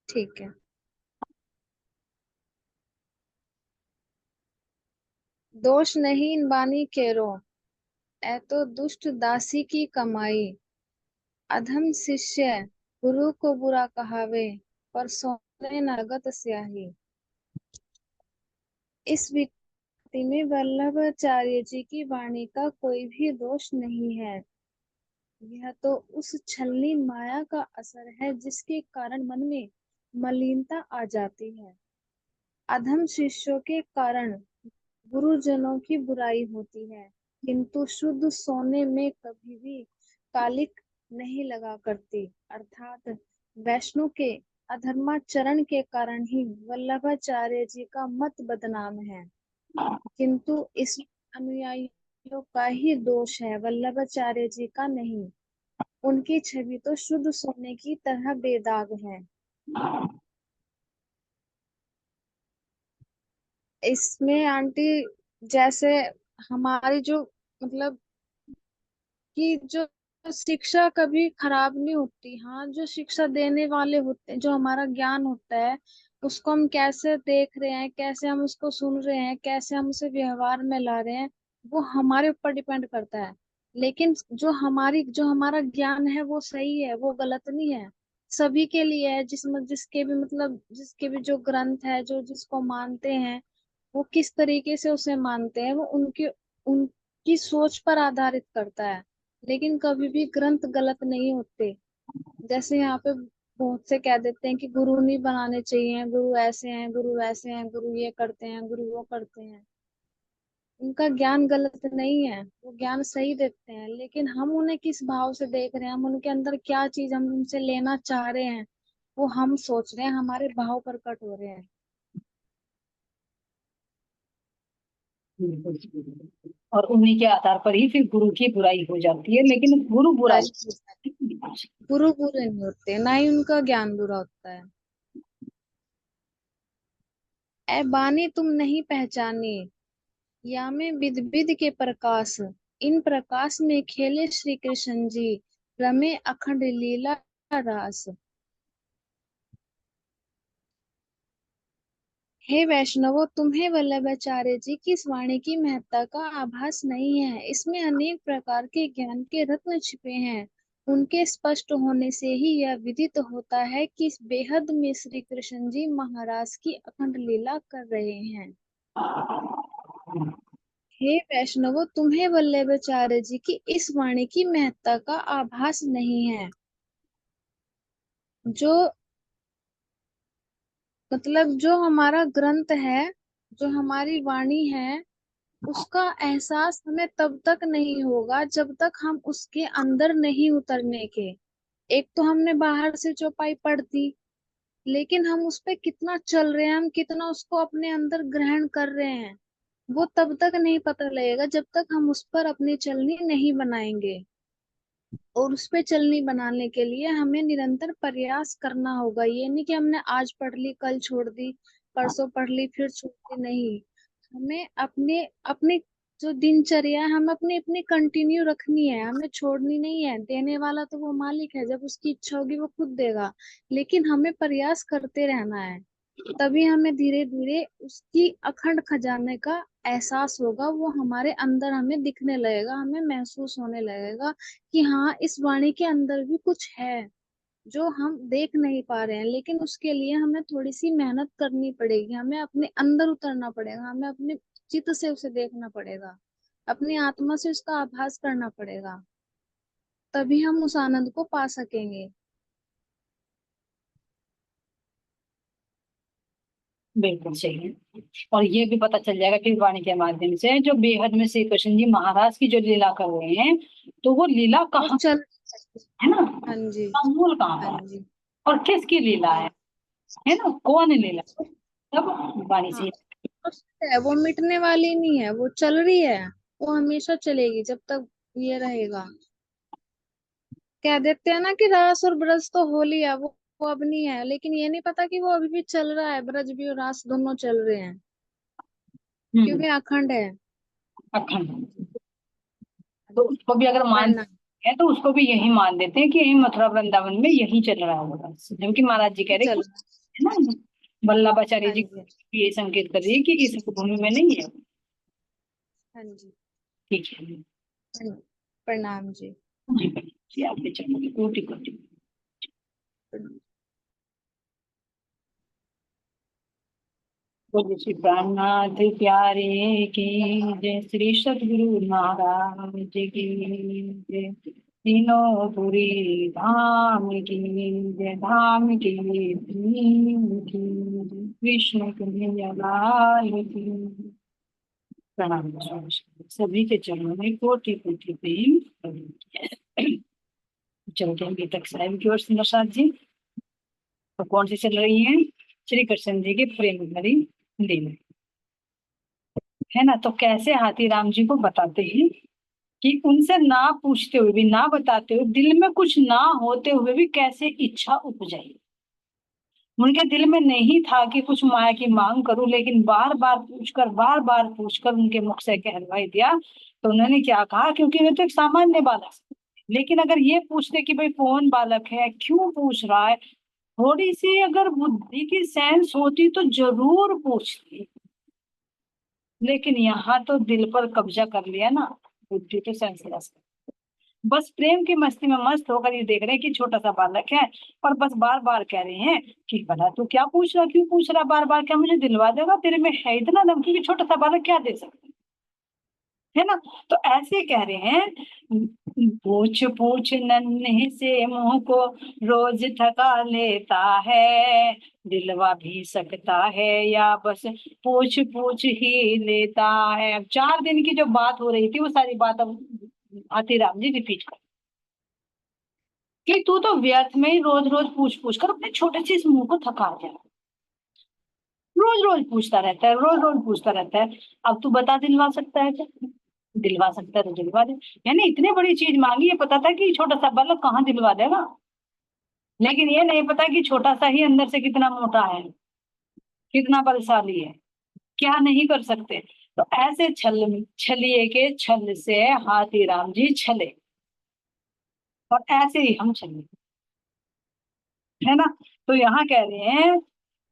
ठीक है। दोष नहीं इन बानी केरो, ए तो दुष्ट दासी की कमाई। अधम शिष्य गुरु को बुरा कहावे, पर सोने नगद स्याही। इस विकृति में वल्लभाचार्य जी की वाणी का कोई भी दोष नहीं है। यह तो उस छलनी माया का असर है जिसके कारण मन में मलिनता आ जाती है। अधम शिष्यों के कारण गुरुजनों की बुराई होती है, किंतु शुद्ध सोने में कभी भी कालिक नहीं लगा करती। अर्थात वैष्णव के अधर्माचरण के कारण ही वल्लभाचार्य जी का मत बदनाम है, किंतु इस अनुयायियों का ही दोष है, वल्लभाचार्य जी का नहीं। उनकी छवि तो शुद्ध सोने की तरह बेदाग है। इसमें आंटी, जैसे हमारी जो मतलब कि जो शिक्षा कभी खराब नहीं होती। हाँ, जो शिक्षा देने वाले होते हैं, जो हमारा ज्ञान होता है, उसको हम कैसे देख रहे हैं, कैसे हम उसको सुन रहे हैं, कैसे हम उसे व्यवहार में ला रहे हैं, वो हमारे ऊपर डिपेंड करता है। लेकिन जो हमारा ज्ञान है वो सही है, वो गलत नहीं है। सभी के लिए है, जिसके भी मतलब जिसके भी जो ग्रंथ है, जो जिसको मानते हैं, वो किस तरीके से उसे मानते हैं, वो उनकी उनकी सोच पर आधारित करता है। लेकिन कभी भी ग्रंथ गलत नहीं होते। जैसे यहाँ पे बहुत से कह देते हैं कि गुरु नहीं बनाने चाहिए, गुरु ऐसे हैं, गुरु वैसे हैं, गुरु ये करते हैं, गुरु वो करते हैं। उनका ज्ञान गलत नहीं है, वो ज्ञान सही देते हैं, लेकिन हम उन्हें किस भाव से देख रहे हैं, हम उनके अंदर क्या चीज हम उनसे लेना चाह रहे हैं, वो हम सोच रहे हैं, हमारे भाव प्रकट हो रहे हैं। बिल्कुल। और उन्हीं के आधार पर ही फिर गुरु की बुराई हो जाती है, लेकिन गुरु बुरा बुराई हो जाती है। गुरु बुरे नहीं होते, ना ही उनका ज्ञान बुरा होता है। ऐ बानी तुम नहीं पहचानी, या में विद विद के प्रकाश। इन प्रकाश में खेले श्री कृष्ण जी, रमे अखंड लीला रास। हे वैष्णवो, तुम्हें वल्लभाचार्य जी की इस वाणी की महत्ता का आभास नहीं है। इसमें अनेक प्रकार के ज्ञान के रत्न छिपे हैं। उनके स्पष्ट होने से ही यह विदित होता है कि इस बेहद में श्री कृष्ण जी महाराज की अखंड लीला कर रहे हैं। हे वैष्णवो, तुम्हें वल्लभाचार्य जी की इस वाणी की महत्ता का आभास नहीं है। जो जो हमारा ग्रंथ है, जो हमारी वाणी है, उसका एहसास हमें तब तक नहीं होगा जब तक हम उसके अंदर नहीं उतरने के। एक तो हमने बाहर से चौपाई पढ़ दी, लेकिन हम उस पे कितना चल रहे हैं, हम कितना उसको अपने अंदर ग्रहण कर रहे हैं, वो तब तक नहीं पता लगेगा जब तक हम उस पर अपनी चलनी नहीं बनाएंगे। और उस पे चलनी बनाने के लिए हमें निरंतर प्रयास करना होगा। ये नहीं कि हमने आज पढ़ ली, कल छोड़ दी, परसों पढ़ ली, फिर छोड़ दी। नहीं, हमें अपने अपनी जो दिनचर्या है, हमें अपनी अपनी कंटिन्यू रखनी है, हमें छोड़नी नहीं है। देने वाला तो वो मालिक है, जब उसकी इच्छा होगी वो खुद देगा। लेकिन हमें प्रयास करते रहना है, तभी हमें धीरे धीरे उसकी अखंड खजाने का एहसास होगा। वो हमारे अंदर हमें दिखने लगेगा, हमें महसूस होने लगेगा कि हाँ, इस वाणी के अंदर भी कुछ है जो हम देख नहीं पा रहे हैं। लेकिन उसके लिए हमें थोड़ी सी मेहनत करनी पड़ेगी, हमें अपने अंदर उतरना पड़ेगा, हमें अपने चित्त से उसे देखना पड़ेगा, अपनी आत्मा से उसका आभास करना पड़ेगा। तभी हम उस आनंद को पा सकेंगे। बिल्कुल सही है। और ये भी पता चल जाएगा फिर वाणी के माध्यम से, जो बेहद में श्री कृष्ण जी महाराज की जो लीला कर रहे हैं, तो वो लीला वो कहाँ चल। है ना, हाँ जी। मूल कहाँ हाँ पर है, जी। और किसकी लीला हाँ। है ना, कौन लीला, सब वाणी हाँ, से। है, वो मिटने वाली नहीं है, वो चल रही है। वो हमेशा चलेगी जब तक ये रहेगा। कह देते हैं ना कि रास और ब्रज तो होली है, वो अब नहीं है, लेकिन ये नहीं पता कि वो अभी भी चल रहा है। ब्रज भी और रास दोनों चल रहे हैं, हम्म। क्योंकि अखंड है। अखंड। तो उसको भी अगर मान प्रणाम। है तो उसको भी यही मान देते हैं कि यही मथुरा वृंदावन में यही चल रहा होगा, जबकि महाराज जी कह रहे चल कि रहा है। है ना। वल्लभाचार्य हाँ जी जी। ये संकेत कर रही है कि इस भूमि में नहीं है। हाँ जी। ठीक है प्रणाम जी। जी। जी आगे चलो, कोटि कोटि। बोलो श्री प्राणनाथ प्यारे की जय, श्री सतगुरु महाराज की जय, तीनों पुरी धाम की जय, धाम की धीम की जय, विष्णु कन्हैया लाल की। प्रणाम सभी के चरणों में कोटि कोटि प्रेम। चलते हैं गीतक साहिब की ओर सुंदर साथ जी। तो कौन सी चल रही है? श्री कृष्ण जी के प्रेम भरी लीला, है ना। तो कैसे हाथी राम जी को बताते हैं कि उनसे ना पूछते हुए भी, ना बताते हुए, दिल में कुछ ना होते हुए भी कैसे इच्छा उपजाई। उनके दिल में नहीं था कि कुछ माया की मांग करूं, लेकिन बार बार पूछकर उनके मुख से कहलवाई दिया। तो उन्होंने क्या कहा, क्योंकि वे तो एक सामान्य बालक, लेकिन अगर ये पूछते कि भाई कौन बालक है, क्यों पूछ रहा है, थोड़ी सी अगर बुद्धि की सेंस होती तो जरूर पूछती। लेकिन यहाँ तो दिल पर कब्जा कर लिया ना, बुद्धि तो सेंसलेस, बस प्रेम की मस्ती में मस्त होकर ये देख रहे हैं कि छोटा सा बालक है, और बस बार बार कह रहे हैं कि भला तू क्या पूछ रहा, क्यों पूछ रहा बार बार, क्या मुझे दिलवा देगा, तेरे में है इतना दम, क्योंकि छोटा सा बालक क्या दे सकता है ना। तो ऐसे कह रहे हैं, पूछ पूछ नन्हे से मुंह को रोज थका लेता है, दिलवा भी सकता है या बस पूछ पूछ ही लेता है। अब 4 दिन की जो बात हो रही थी वो सारी बात अब आतीराम जी रिपीट कर कि तू तो व्यर्थ में ही रोज रोज पूछ पूछ कर अपने छोटे से इस मुंह को थका दिया, रोज रोज पूछता रहता है, रोज रोज पूछता रहता है। अब तू बता दिलवा सकता है क्या? दिलवा सकता है तो दिलवा दे। यानी इतनी बड़ी चीज मांगी, ये पता था कि छोटा सा बालक कहाँ दिलवा देगा, लेकिन ये नहीं पता कि छोटा सा ही अंदर से कितना मोटा है, कितना बलशाली है, क्या नहीं कर सकते। तो ऐसे छलिए के छल से हाथी राम जी छले, और ऐसे ही हम चले, है ना। तो यहाँ कह रहे हैं,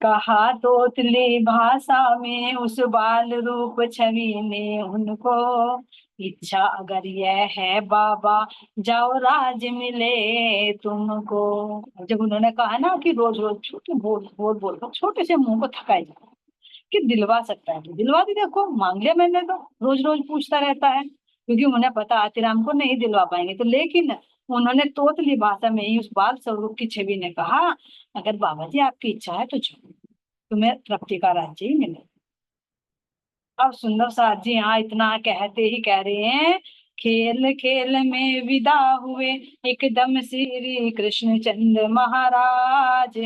कहा तोतली भाषा में उस बाल रूप छवि ने उनको, इच्छा अगर यह है बाबा जाओ राज मिले तुमको। जब उन्होंने कहा ना कि रोज रोज छोटे बोल बोल बोल कर छोटे से मुंह को थकाई जाए, कि दिलवा सकता है तो दिलवा दी, देखो मांग लिया मैंने, तो रोज रोज पूछता रहता है, क्योंकि उन्हें पता आतीराम को नहीं दिलवा पाएंगे। तो लेकिन उन्होंने तोतली भाषा में ही उस बाल स्वरूप की छवि ने कहा, अगर बाबा जी आपकी इच्छा है तो चलो, तुम्हें तृप्ति का राज्य ही मिले। अब सुंदर साथ जी यहाँ इतना कहते ही कह रहे हैं, खेल खेल में विदा हुए एकदम श्री कृष्ण चंद्र महाराज,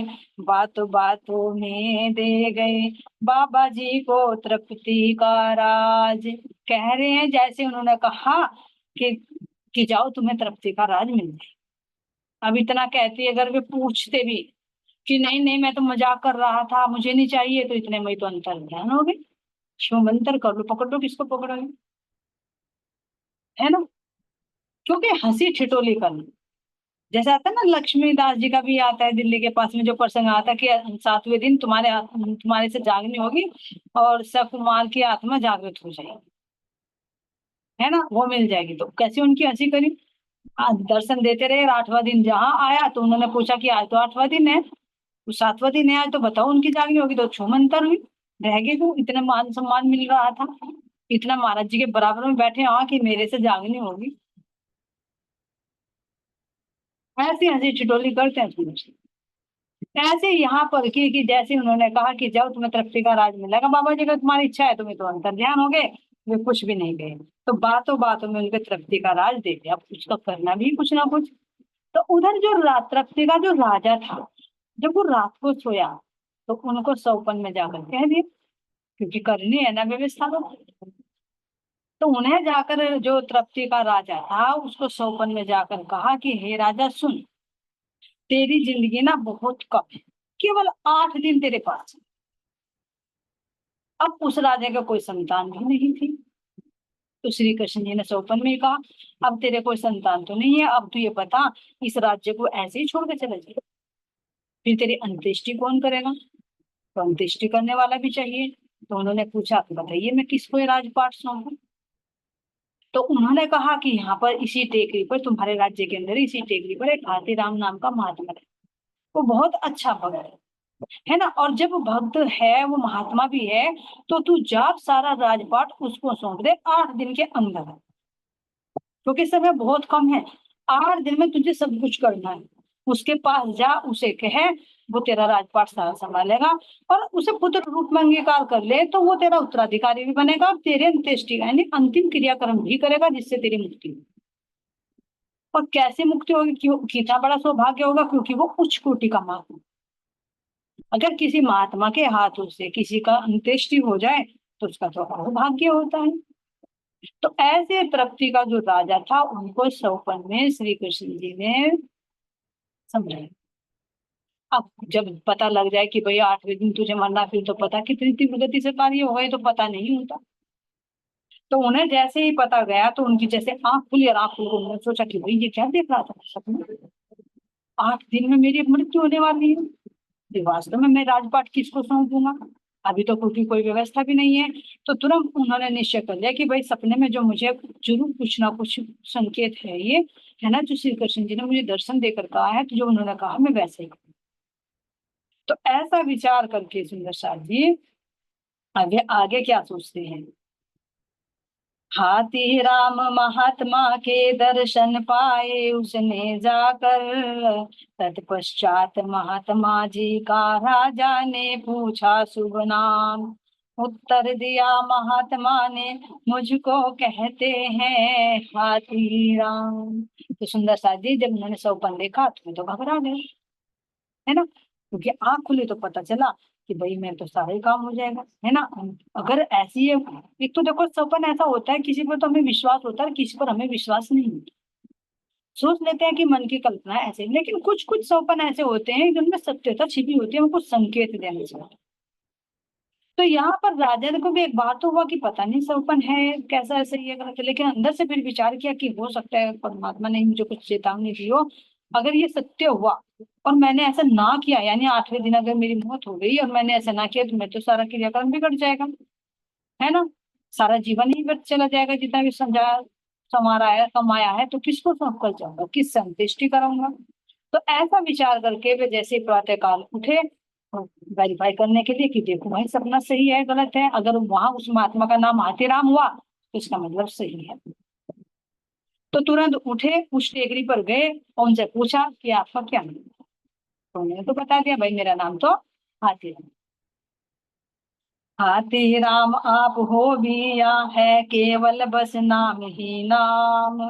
बातों बातों में दे गए बाबा जी को तृप्ति का राज। कह रहे हैं जैसे उन्होंने कहा कि जाओ तुम्हें तृप्ति का राज मिल जाए। अब इतना कहती अगर वे पूछते भी कि नहीं नहीं मैं तो मजाक कर रहा था, मुझे नहीं चाहिए, तो इतने में तो अंतर ध्यान हो गए। शिवमंतर कर लो, पकड़ लो किसको पकड़ोगे, है ना। क्योंकि हंसी ठिठोली करना, जैसा आता है ना, लक्ष्मीदास जी का भी आता है दिल्ली के पास में जो प्रसंग आता है कि 7वें दिन तुम्हारे से जागनी होगी और सकुमार की आत्मा जागृत हो जाएगी, है ना, वो मिल जाएगी। तो कैसे उनकी हंसी करी, दर्शन देते रहे। 8वां दिन जहाँ आया तो उन्होंने पूछा कि आज तो 8वां दिन है, तो 7वां दिन है आज, तो बताओ उनकी जागनी होगी, तो छूमंतर हुई, रह गए क्यों, इतना मान सम्मान मिल रहा था, इतना महाराज जी के बराबर में बैठे हाँ कि मेरे से जागनी होगी। ऐसी हंसी ठिठोली करते हैं सूरज। ऐसे यहाँ पर कि जैसे उन्होंने कहा कि जाओ तुम्हें तृप्ति का राज मिलेगा बाबा जी, अगर तुम्हारी इच्छा है, तुम्हें तो अंतर ध्यान हो गए, वे कुछ भी नहीं गए, तो बातों बातों में उनके तृप्ति का राज दे दिया। अब उसका करना भी कुछ ना कुछ। तो उधर जो तृप्ति का जो राजा था, जब वो रात को सोया तो उनको सौपन में जाकर कह दिया, क्योंकि करनी है ना व्यवस्था। तो उन्हें जाकर जो तृप्ति का राजा था उसको सौपन में जाकर कहा कि हे राजा सुन, तेरी जिंदगी ना बहुत कम है, केवल 8 दिन तेरे पास है। अब उस राजा का कोई संतान भी नहीं थी, तो श्री कृष्ण जी ने सौपन में कहा, अब तेरे कोई संतान तो नहीं है, अब तू ये बता इस राज्य को ऐसे ही छोड़ के चले जाए। फिर तेरी अंत्येष्टि कौन करेगा? तो अंत्येष्टि करने वाला भी चाहिए। तो उन्होंने पूछा कि बताइए मैं किसको ये राजपाट सौंपूं? तो उन्होंने कहा कि यहाँ पर इसी टेकरी पर, तुम्हारे राज्य के अंदर इसी टेकरी पर एक हाथीराम नाम का महात्मा है। वो बहुत अच्छा भक्त है ना। और जब भक्त है, वो महात्मा भी है, तो तू जा सारा राजपाट उसको सौंप दे 8 दिन के अंदर, क्योंकि समय बहुत कम है। 8 दिन में तुझे सब कुछ करना है। उसके पास जा, उसे कहे, वो तेरा राजपाट सारा संभालेगा। और उसे पुत्र रूप में अंगीकार कर ले तो वो तेरा उत्तराधिकारी भी बनेगा और तेरे अंत्येष्टि यानी अंतिम क्रियाक्रम भी करेगा, जिससे तेरी मुक्ति हो। और कैसे मुक्ति होगी? क्यों? कितना बड़ा सौभाग्य होगा, क्योंकि वो उच्च कोटि का महात्मा। अगर किसी महात्मा के हाथों से किसी का अंत्येष्टि हो जाए तो उसका तो अहोभाग्य होता है। तो ऐसे तृप्ति का जो राजा था, उनको सौपन में श्री कृष्ण जी ने समझाया। अब जब पता लग जाए कि भैया 8वें दिन तुझे मरना, फिर तो पता कितनी तीव्र गति से कार्य होगा, ये तो पता नहीं होता। तो उन्हें जैसे ही पता गया तो उनकी जैसे आंख खुली, और आंख खुल कर उन्होंने सोचा कि भाई ये क्या देख रहा था सपने, 8 दिन में मेरी मृत्यु होने वाली है, ये वास्तव में मैं राजपाट किसको सौंपूंगा? अभी तो कोई व्यवस्था भी नहीं है। तो तुरंत उन्होंने निश्चय कर लिया कि भाई सपने में जो मुझे जरूर कुछ ना कुछ संकेत है, ये है ना, जो श्री कृष्ण जी ने मुझे दर्शन देकर कहा है, तो जो उन्होंने कहा मैं वैसे ही करूं। तो ऐसा विचार करके सुंदर साथ जी आगे आगे क्या सोचते हैं? हाथी राम महात्मा के दर्शन पाए उसने जाकर, तत्पश्चात महात्मा जी का राजा ने पूछा शुभ नाम। उत्तर दिया महात्मा ने, मुझको कहते हैं हाथी राम। तो सुंदर सा जी जब उन्होंने सौपन देखा तो तो घबरा गए, है ना, क्योंकि आंख खुली तो पता चला कि भाई मैं तो सारा ही काम हो जाएगा, है ना। अगर ऐसी है, एक तो देखो सपन ऐसा होता है, किसी पर तो हमें विश्वास होता है, किसी पर हमें विश्वास नहीं होता। सोच लेते हैं कि मन की कल्पना है ऐसे, लेकिन कुछ कुछ सपन ऐसे होते हैं जिनमें सत्यता छिपी होती है, हमको संकेत देने चाहिए। तो यहाँ पर राजा को भी एक बात तो हुआ कि पता नहीं सपन है कैसा है, सही है गलत है, लेकिन अंदर से फिर विचार किया कि हो सकता है परमात्मा ने मुझे कुछ चेतावनी दी हो। अगर ये सत्य हुआ और मैंने ऐसा ना किया, यानी 8वें दिन अगर मेरी मौत हो गई और मैंने ऐसा ना किया, तो मैं तो सारा क्रियाक्रम बिगड़ जाएगा, है ना, सारा जीवन ही व्यर्थ चला जाएगा, जितना भी समझा समारा है कमाया है, तो किसको सौंप कर जाऊंगा, किस संतुष्टि कराऊंगा? तो ऐसा विचार करके वे जैसे प्रातः काल उठे, वेरीफाई करने के लिए कि देखो भाई सपना सही है गलत है, अगर वहां उस महात्मा का नाम हाथीराम हुआ तो इसका मतलब सही है। तो तुरंत उठे, उस टेकरी पर गए और उनसे पूछा कि आपका क्या नाम है? तो उन्होंने तो बता दिया, भाई मेरा नाम तो हाथीराम। हाथी राम आप हो भी या है केवल बस नाम ही नाम,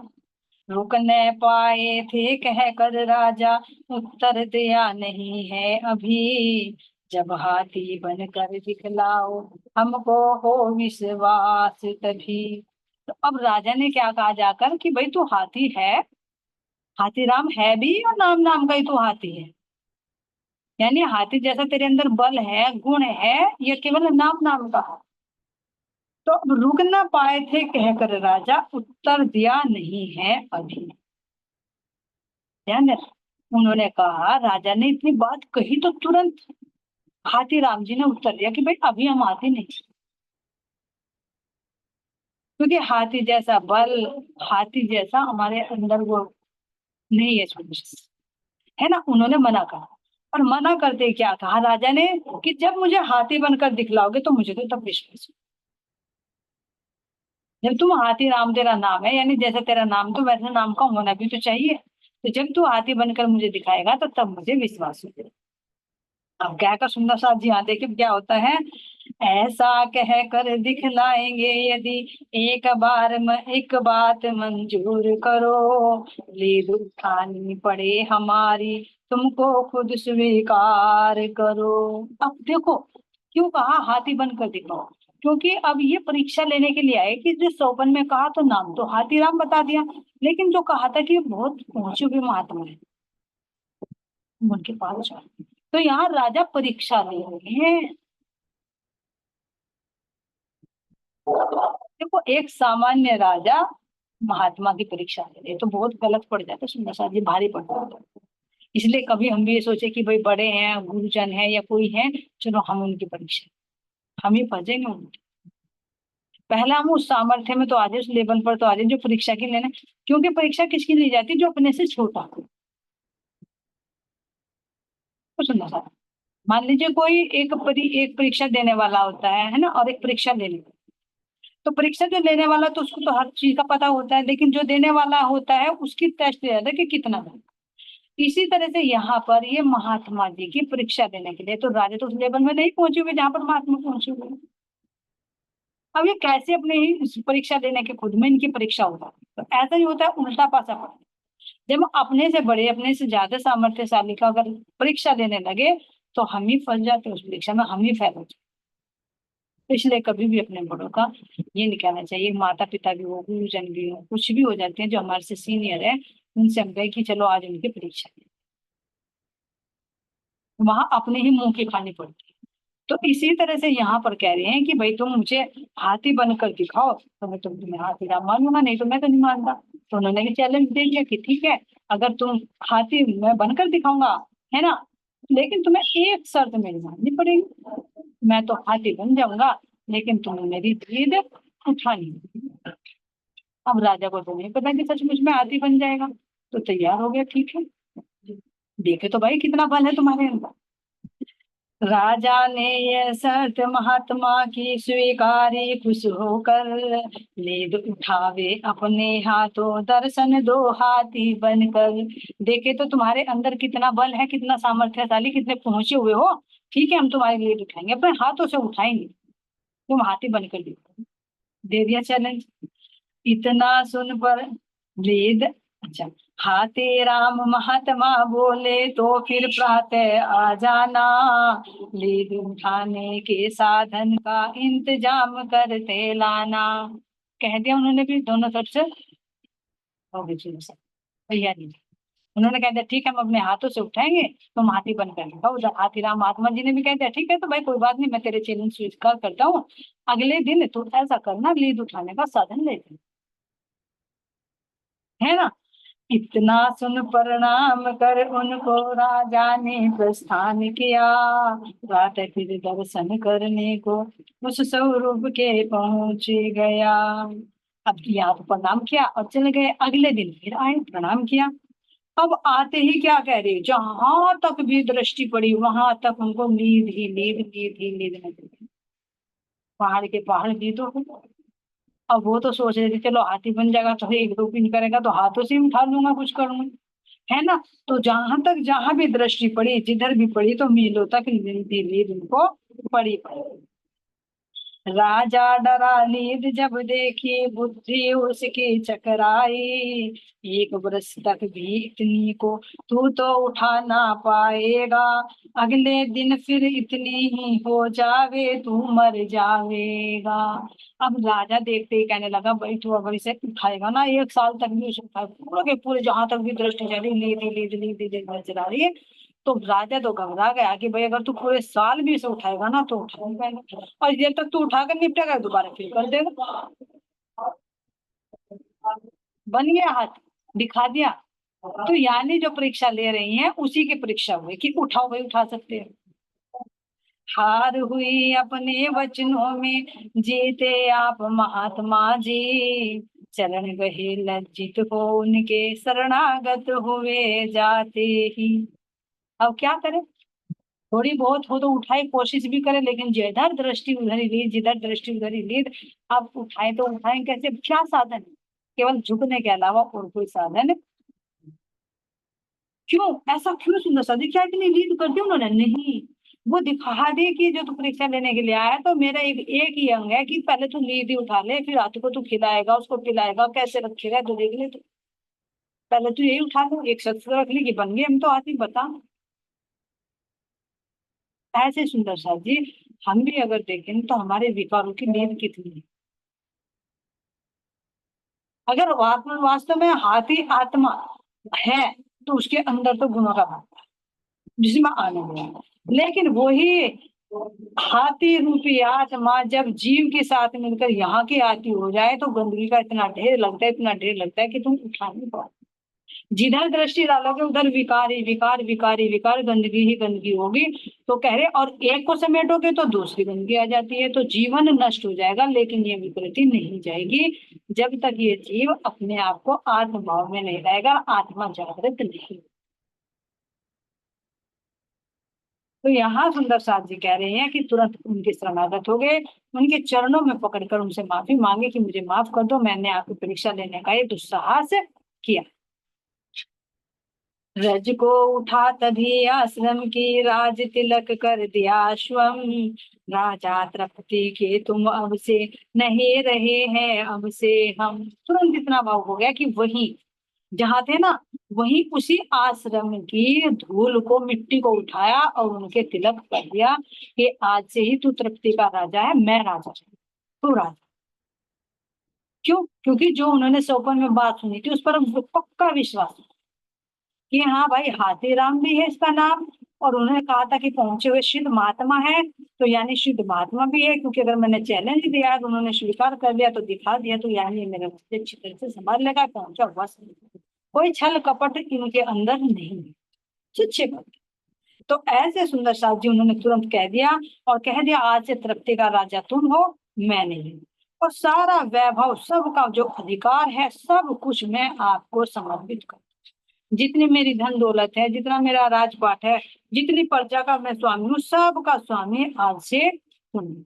रुक न पाए थे कह कर राजा, उत्तर दिया नहीं है अभी, जब हाथी बनकर दिखलाओ हमको हो विश्वास तभी। तो अब राजा ने क्या कहा जाकर कि भाई तू हाथी है, हाथी राम है भी, और नाम नाम का ही तू हाथी है, यानी हाथी जैसा तेरे अंदर बल है गुण है, ये केवल नाम नाम का है। तो अब रुक ना पाए थे कहकर राजा, उत्तर दिया नहीं है अभी। ध्यान है, उन्होंने कहा, राजा ने इतनी बात कही तो तुरंत हाथी राम जी ने उत्तर दिया कि भाई अभी हम आते नहीं, क्योंकि हाथी जैसा बल, हाथी जैसा हमारे अंदर वो नहीं है सोच, है ना। उन्होंने मना कहा, और मना करते क्या कहा राजा ने कि जब मुझे हाथी बनकर दिखलाओगे तो मुझे तो तब विश्वास हो। जब तुम हाथी राम तेरा नाम है, यानी जैसा तेरा नाम तो वैसे नाम का होना भी तो चाहिए, तो जब तू हाथी बनकर मुझे दिखाएगा तो तब मुझे विश्वास हो। अब क्या का सुंदर साथ जी, यहाँ देखिए क्या होता है। ऐसा कह कर दिखलाएंगे यदि एक बात मंजूर करो, लीद उठानी पड़े हमारी तुमको खुद स्वीकार करो। अब देखो क्यों कहा हाथी बनकर दिखाओ, क्योंकि अब ये परीक्षा लेने के लिए आए कि जो सौपन में कहा तो नाम तो हाथीराम बता दिया, लेकिन जो कहा था कि बहुत पहुंचे हुए महात्मा है उनके पास जाओ। तो यहाँ राजा परीक्षा ले रहे हैं। देखो एक सामान्य राजा महात्मा की परीक्षा ले रहे तो बहुत गलत पड़ जाता, सुंदर सा जी भारी पड़ जाता। इसलिए कभी हम भी ये सोचे कि भाई बड़े हैं, गुरुजन है या कोई है, चलो हम उनकी परीक्षा, हम ही फंसेंगे उनकी। पहला हम उस सामर्थ्य में तो आ जाए, उस लेवल पर तो आ जाए जो परीक्षा के लेना। क्योंकि परीक्षा किसकी ली जाती है? जो अपने से छोटा हो। तो सुनना सर, मान लीजिए कोई एक परीक्षा देने वाला होता है ना, और एक परीक्षा लेने वाला। तो परीक्षा जो लेने वाला तो उसको तो हर चीज का पता होता है, लेकिन जो देने वाला होता है उसकी टेस्ट लिया जाता है कि कितना दे। इसी तरह से यहाँ पर ये महात्मा जी की परीक्षा देने के लिए, तो राजा तो उस लेवल में नहीं पहुंचे हुए जहां पर महात्मा पहुंचे हुए हैं। अब ये कैसे अपने ही इस परीक्षा देने के खुद में इनकी परीक्षा होता है? तो ऐसा ही होता है, उल्टा पासा पड़ता है। जब अपने से बड़े, अपने से ज्यादा सामर्थ्यशाली का अगर परीक्षा देने लगे, तो हम ही फंस जाते हैं उस परीक्षा में, हम ही फेल हो जाते हैं। इसलिए कभी भी अपने बड़ों का ये नहीं कहना चाहिए। माता पिता भी हो, गुरुजन भी हो, कुछ भी हो जाते हैं जो हमारे से सीनियर है, उनसे हम कहें कि चलो आज उनकी परीक्षा दें। वहां अपने ही मुंह की खानी पड़ती है। तो इसी तरह से यहाँ पर कह रहे हैं कि भाई तुम मुझे हाथी बनकर दिखाओ, तो मैं तुम्हें हाथी राम मानूंगा, नहीं तो मैं तो नहीं मानता। तो उन्होंने भी चैलेंज दे दिया कि ठीक है, अगर तुम हाथी मैं बनकर दिखाऊंगा, है ना, लेकिन तुम्हें एक शर्त मेरी माननी पड़ेगी। मैं तो हाथी बन जाऊंगा, लेकिन तुम्हें मेरी जीद उठानी है। अब राजा को तो नहीं पता कि सचमुच में हाथी बन जाएगा, तो तैयार हो गया, ठीक है, देखे तो भाई कितना बल है तुम्हारे अंदर। राजा ने यह शर्त महात्मा की स्वीकारी, खुश होकर लेद उठावे अपने हाथों, दर्शन दो हाथी बनकर। देखे तो तुम्हारे अंदर कितना बल है, कितना सामर्थ्यशाली, कितने पहुंचे हुए हो। ठीक है, हम तुम्हारे लिए उठाएंगे, अपने हाथों से उठाएंगे, तुम हाथी बनकर देखो। दे दिया चैलेंज। इतना सुन पर वेद, अच्छा, हाथे राम महात्मा बोले तो फिर प्रातः आ जाना, लेद उठाने के साधन का इंतजाम करते लाना। कह दिया उन्होंने भी दोनों तरफ से, हो गई चलो सब तैयारी। उन्होंने कह दिया ठीक है, हम अपने हाथों से उठाएंगे, तुम हाथी बनकर दिखाओ। उधर हाथी राम महात्मा जी ने भी कह दिया ठीक है, तो भाई कोई बात नहीं, मैं तेरे चैलेंज स्वीकार करता हूँ। अगले दिन तो ऐसा करना, लीद उठाने का साधन लेते, है ना। इतना सुन प्रणाम कर उनको राजा ने प्रस्थान किया, रात फिर दर्शन करने को उस स्वरूप के पहुंच गया। अब यहाँ तो प्रणाम किया और चले गए। अगले दिन फिर आए, प्रणाम किया। अब आते ही क्या कह रहे, जहां तक भी दृष्टि पड़ी वहां तक उनको नींद ही नींद, नींद ही नींद नजर आई। पहाड़ के पहाड़ नींद हो गए। अब वो तो सोच रहे थे चलो हाथी बन जाएगा तो एक दो दिन करेगा तो हाथों से ही उठा लूंगा, कुछ करूंगा, है ना। तो जहां भी दृष्टि पड़ी, जिधर भी पड़ी, तो मीलों तक नींद नींद उनको पड़ी पड़ी। राजा डरा नींद जब देखी, बुद्धि उसकी चकराई, एक बरस तक भी इतनी को तू तो उठा ना पाएगा, अगले दिन फिर इतनी ही हो जावे तू मर जावेगा। अब राजा देखते ही कहने लगा भाई तू अगर इसे उठाएगा ना, एक साल तक भी उसे उठा, पूरे के पूरे जहां तक भी दृष्टि जा रही, नींद नींद नींद नींद नजर आ रही है। तो राजा तो घबरा गया कि भाई अगर तू पूरे साल भी इसे उठाएगा ना तो उठा नहीं पाएगा, और जब तक तू उठाकर निपटेगा दोबारा फिर कर देगा। बन गया हाथ, दिखा दिया। तो यानी जो परीक्षा ले रही हैं उसी की परीक्षा हुई कि उठाओ भाई, उठा सकते हैं। हार हुई अपने वचनों में, जीते आप महात्मा जी, चरण गए लज्जित हो उनके, शरणागत हुए जाते ही। अब क्या करें, थोड़ी बहुत हो तो उठाए, कोशिश भी करें, लेकिन जिधर दृष्टि उधर ही लीड, जिधर दृष्टि उधर ही लीड। अब उठाए तो उठाए कैसे, क्या साधन है? केवल झुकने के अलावा और कोई साधन? क्यों ऐसा, क्यों सुंदर सा क्या इतनी लीड कर दी उन्होंने? नहीं, वो दिखा दे कि जो तू परीक्षा लेने के लिए आया तो मेरा एक एक ही अंग है कि पहले तू लीड ही उठा ले, फिर हाथी को तू खिलाएगा, उसको पिलाएगा, कैसे रखेगा तो देख ले तू। पहले तू यही उठा लो, एक शख्स रख ली कि बन गए हम तो हाथी, बता। ऐसे सुंदर सा जी, हम भी अगर देखें तो हमारे विकारों की नींद कितनी है। अगर वास्तव में हाथी आत्मा है तो उसके अंदर तो गुणों का भाग है, जिसमें आनंद है। लेकिन वही हाथी रूपी आत्मा जब जीव के साथ मिलकर यहाँ की आती हो जाए तो गंदगी का इतना ढेर लगता है, इतना ढेर लगता है कि तुम उठा नहीं पाओ। जिधर दृष्टि डालोगे उधर विकार ही विकार, विकार ही विकार, गंदगी ही गंदगी होगी। तो कह रहे और एक को समेटोगे तो दूसरी गंदगी आ जाती है, तो जीवन नष्ट हो जाएगा, लेकिन ये विकृति नहीं जाएगी जब तक ये जीव अपने आप को आत्म भाव में नहीं रहेगा, आत्मा जागृत नहीं। तो यहाँ सुंदर साथ जी कह रहे हैं कि तुरंत उनके शरणागत हो गए, उनके चरणों में पकड़कर उनसे माफी मांगे कि मुझे माफ कर दो, मैंने आपकी परीक्षा लेने का ये दुस्साहस किया। रज को उठा तभी आश्रम की, राज तिलक कर दिया स्वम, राजा तृप्ति के तुम अब से नहीं रहे हैं, अब से हम। तुरंत इतना भाव हो गया कि वही जहाँ थे ना, वहीं उसी आश्रम की धूल को, मिट्टी को उठाया और उनके तिलक कर दिया कि आज से ही तू तृप्ति का राजा है, मैं राजा, तू राजा। क्यों? क्योंकि जो उन्होंने सोपन में बात सुनी थी उस पर उनको पक्का विश्वास कि हाँ भाई हाथीराम भी है इसका नाम, और उन्होंने कहा था कि पहुंचे हुए शुद्ध महात्मा है, तो यानी शुद्ध महात्मा भी है, क्योंकि अगर मैंने चैलेंज दिया तो उन्होंने स्वीकार कर लिया, तो दिखा दिया, तो यानी मेरे मुझसे अच्छी तरह से संभाल लेगा, पहुंचा हुआ कोई छल कपट इनके अंदर नहीं है, सच्चे बात। तो ऐसे सुंदर साहब जी उन्होंने तुरंत कह दिया, और कह दिया आज से तृप्ति का राजा तुम हो, मैं नहीं। और सारा वैभव, सबका जो अधिकार है, सब कुछ मैं आपको समर्पित कर, जितनी मेरी धन दौलत है, जितना मेरा राजपाट है, जितनी प्रजा का मैं स्वामी हूँ, सबका स्वामी आज से तुम।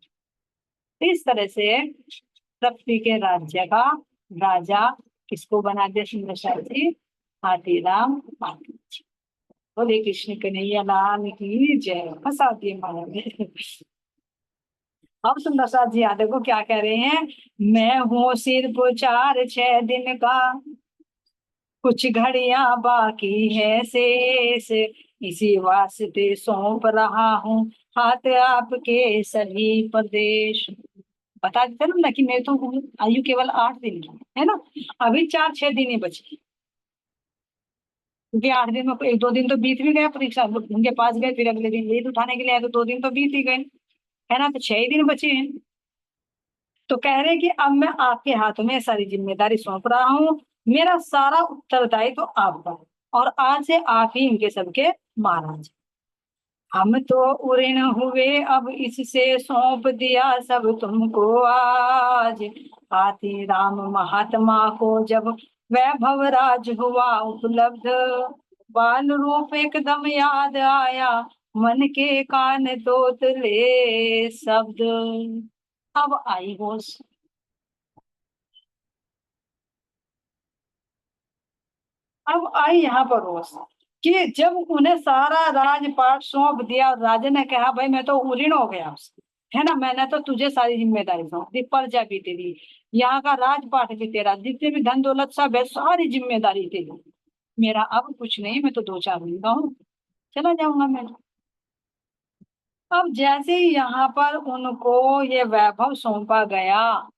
इस तरह से तृप्ति के राज्य का राजा किसको बना दिया सुंदर साहब जी? हाथीराम पाटिल जी। बोले कृष्ण कन्हैया लाल की जय। फंसा दिए माया में। अब सुंदर साहब जी यादव को क्या कह रहे हैं? मैं हूँ सिर्फ 4-6 दिन का, कुछ घड़ियां बाकी है शेष, इसी वास्ते सौंप रहा हूँ हाथ आपके सभी प्रदेश। बता देते ना कि मेरी तो आयु केवल 8 दिन की है ना, अभी 4-6 दिन ही बची, क्योंकि 8 दिन में 1-2 दिन तो बीत भी गया, परीक्षा उनके पास गए, फिर अगले दिन लीड उठाने के लिए आए, तो 2 दिन तो बीत ही गए, है ना, तो 6 ही दिन बचे हैं। तो कह रहे हैं कि अब मैं आपके हाथों में सारी जिम्मेदारी सौंप रहा हूँ, मेरा सारा उत्तरदायित्व तो आपका है, और आज से आप ही इनके सबके महाराज। हम तो उऋण हुए अब इससे सौंप दिया सब तुमको आज, हाथी राम महात्मा को जब वैभव राज हुआ उपलब्ध, बाल रूप एकदम याद आया, मन के कान तोतले शब्द। अब आई होश, अब आई यहाँ पर होश कि जब उन्हें सारा राजपाट सौंप दिया, और राजा ने कहा भाई मैं तो उलीन हो गया उससे, है ना, मैंने तो तुझे सारी जिम्मेदारी सौंप दी, प्रजा भी तेरी, यहाँ का राजपाट भी तेरा, जितने भी धन दौलत सब है, सारी जिम्मेदारी तेरी, मेरा अब कुछ नहीं, मैं तो 2-4 दिन का हूँ, चला जाऊंगा मैं। अब जैसे ही यहाँ पर उनको ये वैभव सौंपा गया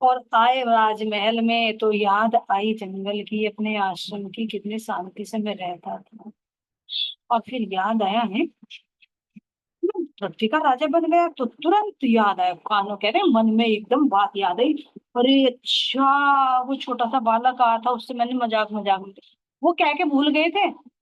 और आए राजमहल में, तो याद आई जंगल की, अपने आश्रम की, कितने शांति से मैं रहता था, और फिर याद आया है पृथ्वी का राजा बन गया, तो तुरंत याद आया, कानों कह रहे मन में एकदम बात याद आई, अरे अच्छा वो छोटा सा बालक आया था, उससे मैंने मजाक मजाक में वो कह के भूल गए थे,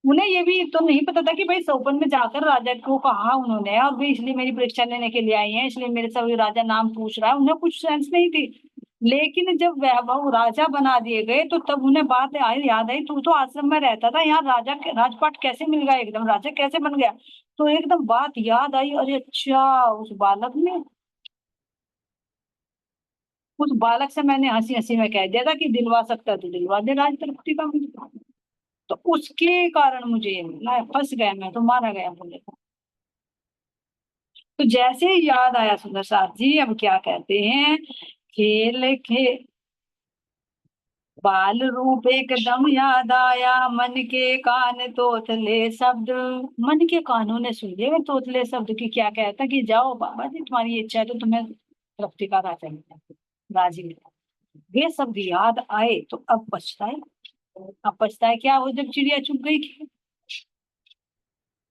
उन्हें ये भी तो नहीं पता था कि भाई सोपन में जाकर राजा को कहा उन्होंने, और भी इसलिए मेरी परीक्षा लेने के लिए आई है, इसलिए मेरे सब राजा नाम पूछ रहा है, उन्हें कुछ सेंस नहीं थी। लेकिन जब वैभव राजा बना दिए गए, तो तब उन्हें बात आई, याद आई, तू तो आश्रम में रहता था, यहाँ राजा राजपाट कैसे मिल गया, एकदम राजा कैसे बन गया, तो एकदम बात याद आई, अरे अच्छा उस बालक से मैंने हंसी हंसी में कह दिया था कि दिलवा सकता है तो दिलवा दे राज तृप्ति का मुझे, तो उसके कारण मुझे ये मिला है, फंस गया मैं तो, मारा गया बोले। तो जैसे ही याद आया सुंदर साथ जी, अब क्या कहते हैं, खेल के बाल रूप एकदम याद आया, मन के कान तोतले शब्द, मन के कानों ने सुन लिया तोतले शब्द की, क्या कहता कि जाओ बाबा जी तुम्हारी इच्छा है तो तुम्हें तृप्ति का राजा मिला, राजी मिला। ये शब्द याद आए तो अब पछताए, अब पछताए क्या हो, जब चिड़िया चुग गई थी।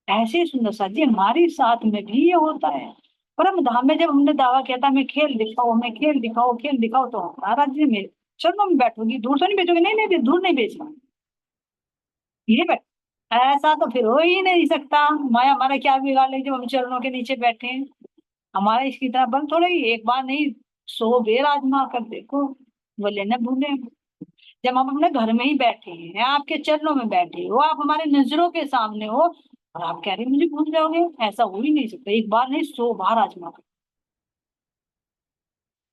ऐसे सुंदर साथ जी हमारे साथ में भी ये होता है। परम धाम में जब हमने दावा किया था मैं खेल दिखाओ, मैं खेल दिखाओ, खेल दिखाओ, तो महाराज जी में चरणों में बैठोगी, दूर तो नहीं भेजोगे, नहीं नहीं दूर नहीं भेजना, ये बैठ। ऐसा तो फिर हो ही नहीं सकता, माया हमारा क्या बिगाड़ ले जब हम चरणों के नीचे बैठे हैं। हमारा इसकी तरह बल थोड़ा ही, एक बार नहीं 100 बेर आजमा कर देखो, बोले न भूले। जब हम अपने घर में ही बैठे हैं, आपके चरणों में बैठे हो, आप हमारे नजरों के सामने हो, और आप कह रहे हैं मुझे भूल जाओगे, ऐसा हो ही नहीं सकता, एक बार नहीं 100 बार आजमा कर।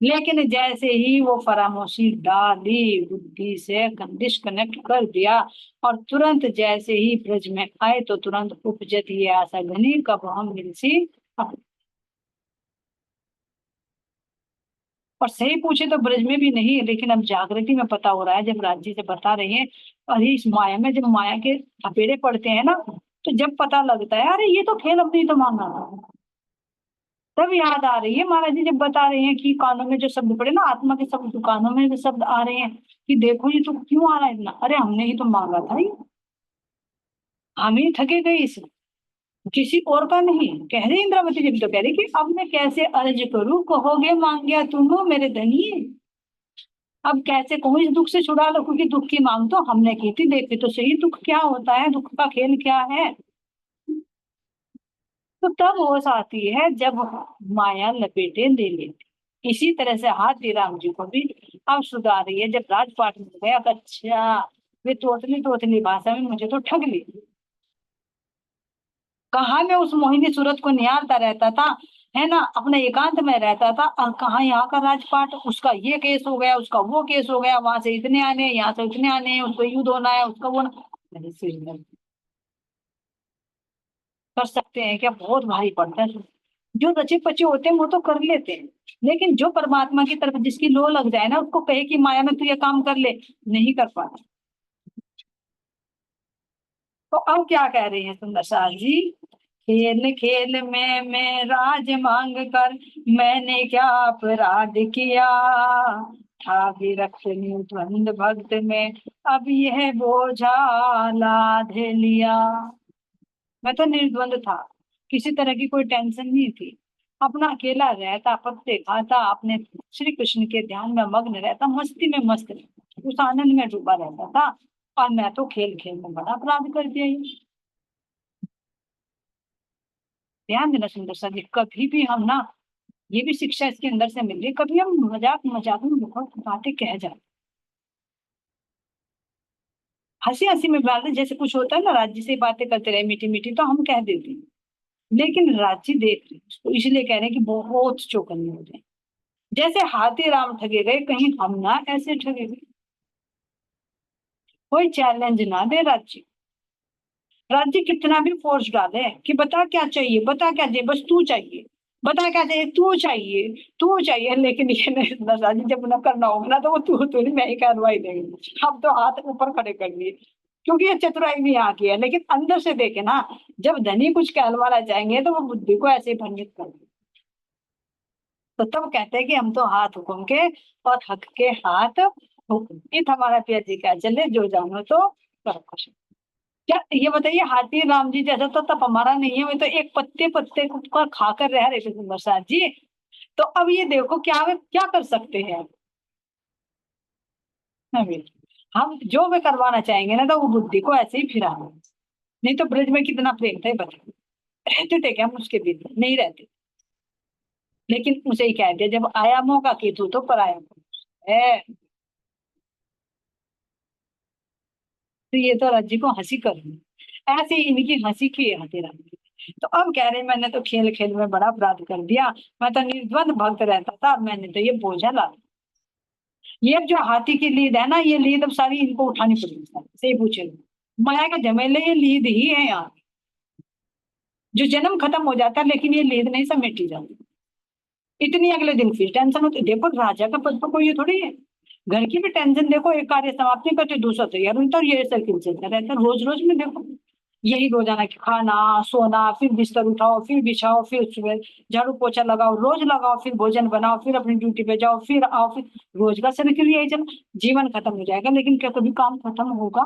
लेकिन जैसे ही वो फरामोशी डाली, बुद्धि से डिस्कनेक्ट कर दिया, और तुरंत जैसे ही ब्रज में आए तो तुरंत उपजत ये आशा घनी कब हम मिलसी। और सही पूछे तो ब्रज में भी नहीं, लेकिन अब जागृति में पता हो रहा है, जब राज्य से बता रहे हैं। अरे इस माया में जब माया के थपेड़े पड़ते हैं ना, तो जब पता लगता है अरे ये तो खेल अपनी तो मांगा था, तब याद आ रही है। महाराज जी जब बता रहे हैं कि कानों में जो शब्द पड़े ना, आत्मा के शब्द, कानों में जो शब्द आ रहे हैं कि देखो ये तो क्यों आ रहा है इतना, अरे हमने ही तो मांगा था ये, हम ही थके गए इसे, किसी और का नहीं। कह रहे इंद्रावती जी भी तो कह रही कि अब मैं कैसे अर्ज करूं, कहोगे मांगया तुम हो मेरे धनिये। अब कैसे कहूँ इस दुख से छुड़ा लो, क्योंकि दुख की मांग तो हमने की थी, देखे तो सही दुख क्या होता है, दुख का खेल क्या है। तो तब होश आती है जब माया लपेटे ले लेती। इसी तरह से हाथी राम जी को भी अब सुधार रही है, जब राजपाट में गया तो अच्छा, वे तोतली तोतली भाषा में मुझे तो ठग ली। कहाँ मैं उस मोहिनी सूरत को निहारता रहता था, है ना, अपने एकांत में रहता था, और कहाँ यहाँ का राजपाट, उसका ये केस हो गया, उसका वो केस हो गया, वहां से इतने आने, यहाँ से उतने आने, उसको युद्ध होना है, उसका वो नहीं, कर सकते हैं क्या, बहुत भारी पड़ता है। जो रचे पचे होते हैं वो तो कर लेते हैं, लेकिन जो परमात्मा की तरफ जिसकी लो लग जाए ना, उसको कहे कि माया में तू ये काम कर ले, नहीं कर पाता। तो अब क्या कह रहे हैं सुंदर सास जी, खेल खेल में मैं राज मांग कर मैंने क्या अपराध किया, था विरक्त निर्द्वंद भक्त में अब यह बोझा लाद लिया। मैं तो निर्द्वंद था, किसी तरह की कोई टेंशन नहीं थी, अपना अकेला रहता, पत्ते खाता, अपने श्री कृष्ण के ध्यान में मग्न रहता, मस्ती में मस्त रहता, उस आनंद में डूबा रहता था। और मैं तो खेल खेल में बड़ा अपराध कर दिया ये। ध्यान देना सुंदर सा जी, कभी भी हम ना, ये भी शिक्षा इसके अंदर से मिल रही है, कभी हम मजाक मजाक में बहुत बातें कह जाते, हंसी हंसी में बातें, जैसे कुछ होता है ना, राज्य से बातें करते रहे मीठी मीठी, तो हम कह देते हैं, लेकिन राज्य देख रहे हैं उसको, इसलिए कह रहे हैं कि बहुत चौकन्ने हो जाए। जैसे हाथी राम ठगे गए, कहीं हम ना ऐसे ठगे गए। कोई चैलेंज ना दे राज्य, राज्य कितना भी फोर्स डाले कि बता क्या चाहिए, बता क्या चाहिए, बस तू चाहिए, बता क्या चाहिए, तू चाहिए, तू चाहिए, लेकिन ये नहीं सुनना राज्य, जब ना करना होगा ना तो वो तू नहीं, मैं ही कार्रवाई देंगे। हम तो हाथ ऊपर खड़े कर दिए, क्योंकि ये चतुराई भी यहाँ की है, लेकिन अंदर से देखे ना, जब धनी कुछ कहलवाना चाहेंगे तो वो बुद्धि को ऐसे ही भ्रमित कर देंगे। तो तब कहते हैं कि हम तो हाथ हुकुम के, और हक के हाथ हुकुम, इत हमारा पिया जी क्या चले, जो जानो तो करो कुछ। क्या ये बताइए, हाथी राम जी जैसा तो तब हमारा नहीं है, वे तो एक पत्ते पत्ते को खाकर रह रहे थे सुंदर साथ जी। तो अब ये देखो क्या वे क्या कर सकते हैं। हमें, हम जो वे करवाना चाहेंगे ना, तो वो बुद्धि को ऐसे ही फिरा दें। नहीं तो ब्रज में कितना प्रेम था ये बताइए, रहते थे क्या हम उसके बीच में, नहीं रहते। लेकिन उसे ही कह दिया, जब आया मौका की तू तो पराया है। तो ये तो राज्य को हंसी कर रही है। ऐसे ही इनकी हंसी की आती रहती है। तो अब कह रहे मैंने तो खेल खेल में बड़ा अपराध कर दिया, मैं तो निर्द्वंद भक्त रहता था, मैंने तो ये बोझा ला दिया। ये अब जो हाथी की लीद है ना, ये लीद अब सारी इनको उठानी पड़ेगी, सही पूछे, माया के झमेले ये लीद ही है यहाँ, जो जन्म खत्म हो जाता है, लेकिन ये लीद नहीं समेटी जाती। इतनी अगले दिन फिर टेंशन होती, देखो राजा का पद तो कोई ये थोड़ी है, घर की भी टेंशन देखो, एक कार्य समाप्ति करते दूसरा तैयार होता, और ये सर्किल चलता रहता है रोज रोज में, देखो यही रोजाना की खाना, सोना, फिर बिस्तर उठाओ, फिर बिछाओ, फिर सुबह झाड़ू पोछा लगाओ, रोज लगाओ, फिर भोजन बनाओ, फिर अपनी ड्यूटी पे जाओ, फिर आओ, फिर रोज का सर्किल यही चल, जीवन खत्म हो जाएगा, लेकिन क्या कभी काम खत्म होगा?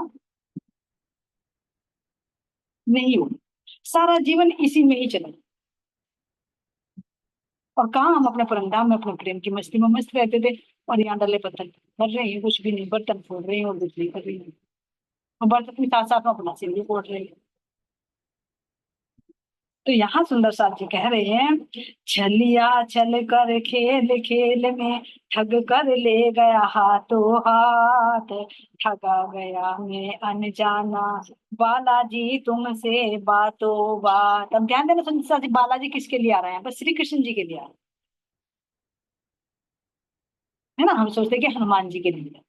नहीं होगा, सारा जीवन इसी में ही चला। और कहाँ हम अपने परमधाम में अपने प्रेम की मस्ती में मस्त रहते थे, और यहाँ डले पत्थर कर रही हूँ कुछ भी नहीं, बर्तन फोड़ रही हूँ और कुछ नहीं कर रही हूँ। और बर्तन के साथ साथ में अपना सिर भी फोड़ रही हूँ। तो यहाँ सुंदर साथ जी कह रहे हैं, छलिया छल कर खेल खेल में ठग कर ले गया हाथों हाथ, ठगा गया मैं अनजाना बालाजी तुमसे बातों बात। अब ध्यान देना सुंदर साथ जी, बालाजी किसके लिए आ रहे हैं? बस श्री कृष्ण जी के लिए आ रहे हैं, है ना। हम सोचते हैं कि हनुमान जी के लिए,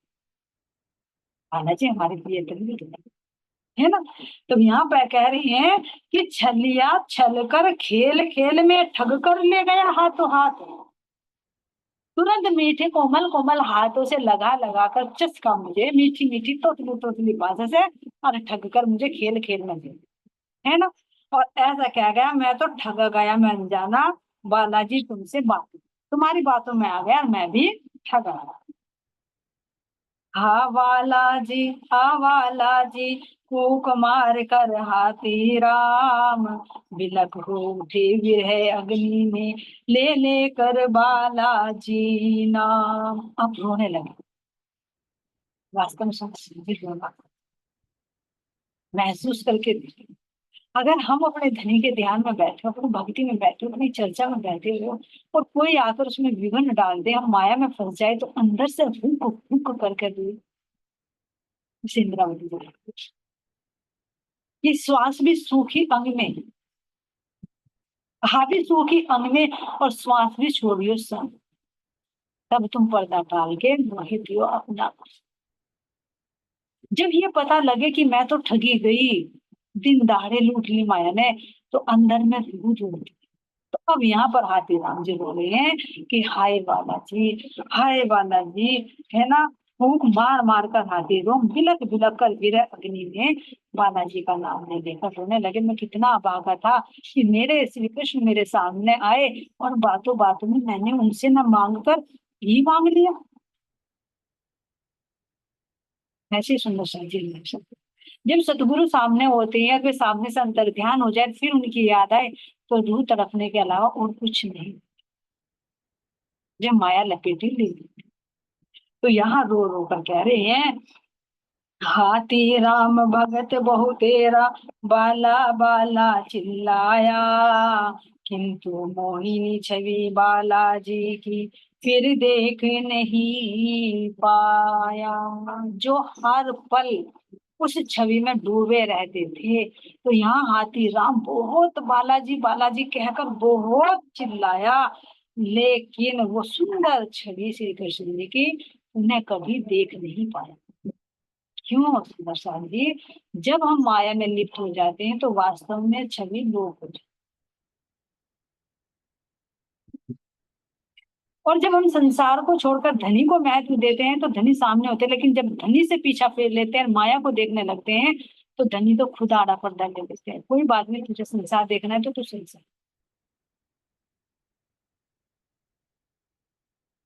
बालाजी हमारे लिए तो नहीं है ना। तो यहाँ पे कह रही हैं कि छलिया छल कर खेल खेल में ठग कर ले गया हाथों हाथ, तुरंत मीठे कोमल कोमल हाथों से लगा लगा कर चस्का मुझे मीठी मीठी तोतली तोतली भाषा से, और ठग कर मुझे खेल खेल में दे, है ना। और ऐसा कह गया मैं तो ठग गया मैं अनजाना बालाजी तुमसे बात, तुम्हारी बातों में आ गया और मैं भी ठग गया। हा जी फूक मार कर हाथी राम, बिलख हो उठे विरह अग्नि में ले ले कर बालाजी नाम। अब रोने लगे। वास्तव में समझ रोना महसूस करके देखिए। अगर हम अपने धनी के ध्यान में बैठे, अपनी भक्ति में बैठे, अपनी चर्चा में बैठे हो, और कोई आकर उसमें विघ्न डाल दे, हम माया में फंस जाए, तो अंदर से हुक हुक करके दे इंद्रावती बोले, ये श्वास भी सूखी अंग में, कहा भी सूखी अंग में, और श्वास भी छोड़ियो संग, तब तुम पर्दा डाल के मोहि दियो अपना। जब ये पता लगे कि मैं तो ठगी गई, दिन दहाड़े लूट ली माया ने, तो अंदर में रूठ उठती। तो अब यहाँ पर हाथी राम जी बोले हैं कि हाय बालाजी, हाय बालाजी, है ना। फूंक मार मार कर हाथी रोम बिलक बिलक कर गिरे अग्नि में, बालाजी का नाम नहीं लेकर रोने लगे। मैं कितना अभागा था कि मेरे श्री कृष्ण मेरे सामने आए, और बातों बातों में मैंने उनसे न मांग कर ही मांग लिया। ऐसी सुंदर शादी जब सतगुरु सामने होते हैं, वे सामने से अंतर ध्यान हो जाए, फिर उनकी याद आए, तो रूह तड़पने के अलावा और कुछ नहीं। जब माया लपेटी ली, तो यहाँ रो रो कर कह रहे हैं, हाथी राम भगत बहु तेरा, बाला बाला चिल्लाया, किंतु मोहिनी छवि बालाजी की फिर देख नहीं पाया। जो हर पल उस छवि में डूबे रहते थे, तो यहाँ हाथी राम बहुत बालाजी बालाजी कहकर बहुत चिल्लाया, लेकिन वो सुंदर छवि श्री कृष्ण जी की उन्हें कभी देख नहीं पाया। क्यों प्रसाद जी? जब हम माया में लिप्त हो जाते हैं, तो वास्तव में छवि लोप हो जाती है। और जब हम संसार को छोड़कर धनी को महत्व देते हैं, तो धनी सामने होते हैं, लेकिन जब धनी से पीछा फेर लेते हैं, माया को देखने लगते हैं, तो धनी तो खुद आड़ा पर्दा ले लेते हैं। कोई बात नहीं, तुझे संसार देखना है तो तू संसार।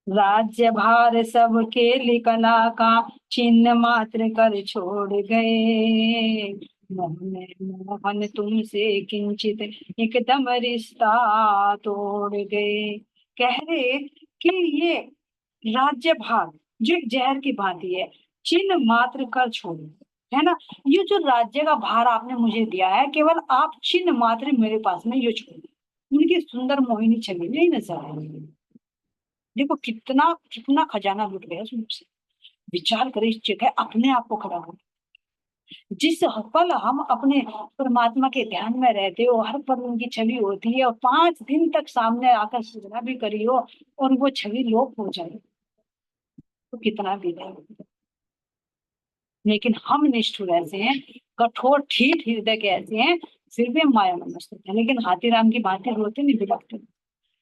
राज्य भार सबके लिकला का चिन्ह मात्र कर छोड़ गए, मोहन मोहन तुमसे किंचित एकदम रिश्ता तोड़ गए। कह रहे कि ये राज्य भार जो एक जहर की भांति है, चिन्ह मात्र कर छोड़ो, है ना। ये जो राज्य का भार आपने मुझे दिया है, केवल आप चिन्ह मात्र मेरे पास में ये छोड़ो। उनकी सुंदर मोहिनी छवि नहीं नजर आ रही। देखो कितना कितना खजाना लुट गया उससे। विचार करें इस जगह अपने आप को खड़ा हो, जिस पल हम अपने परमात्मा के ध्यान में रहते हो, हर पल उनकी छवि होती है, और 5 दिन तक सामने आकर सजना भी करी हो, और वो छवि लोप हो जाए, तो कितना विनय हो। लेकिन हम निष्ठुर ऐसे हैं, कठोर ठीक हृदय के ऐसे हैं, फिर भी हम माया में मस्त होते हैं, लेकिन हाथीराम की भांति रोते नहीं बिलखते।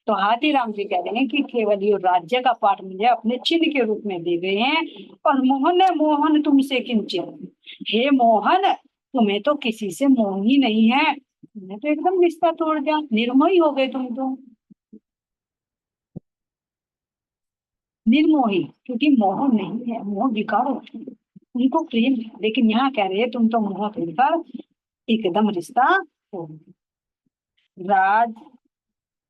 तो हाथीराम जी कह रहे हैं कि केवल ये राज्य का पाठ मुझे अपने चिन्ह के रूप में दे गए हैं, और मोहन मोहन तुमसे किंचन, हे मोहन तुम्हें तो किसी से मोह ही नहीं है, तुमने तो एकदम रिश्ता तोड़ दिया, निर्मोही हो गए तुम तो। निर्मोही, क्योंकि मोह नहीं है, मोह विकार होती है, उनको प्रेम है। लेकिन यहाँ कह रहे हैं तुम तो मोह तोड़कर एकदम रिश्ता तोड़ दिया। राज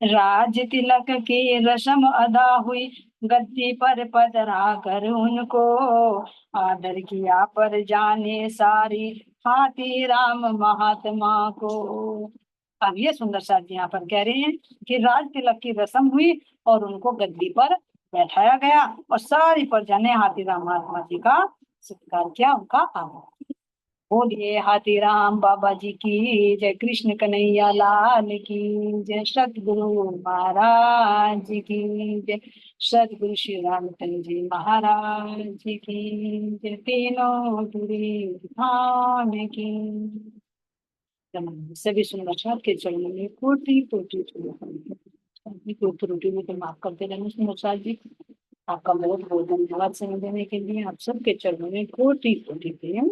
राज तिलक की रस्म अदा हुई, गद्दी पर पधरा कर उनको आदर किया पर जाने सारी, हाथी राम महात्मा को। अब ये सुंदर साथ जी यहाँ पर कह रहे हैं कि राज तिलक की रस्म हुई और उनको गद्दी पर बैठाया गया और सारी प्रजा ने हाथी राम महात्मा जी का सत्कार किया, उनका आदर। बोलिए हाथी राम बाबा जी की जय, कृष्ण कन्हैया लाल की जय, सतगुरु महाराज जी की जय, सतगुरु श्री रामचंद्र जी महाराज जी की जय, तीनों गुरी धाम की। सभी सुंदर साथ के चरणों में कोटि कोटि त्रुटि में तो माफ करते रहना सुंदर साथ जी। आपका बहुत बहुत धन्यवाद समय देने के लिए। आप सबके चरणों में कोटि कोटि प्रेम।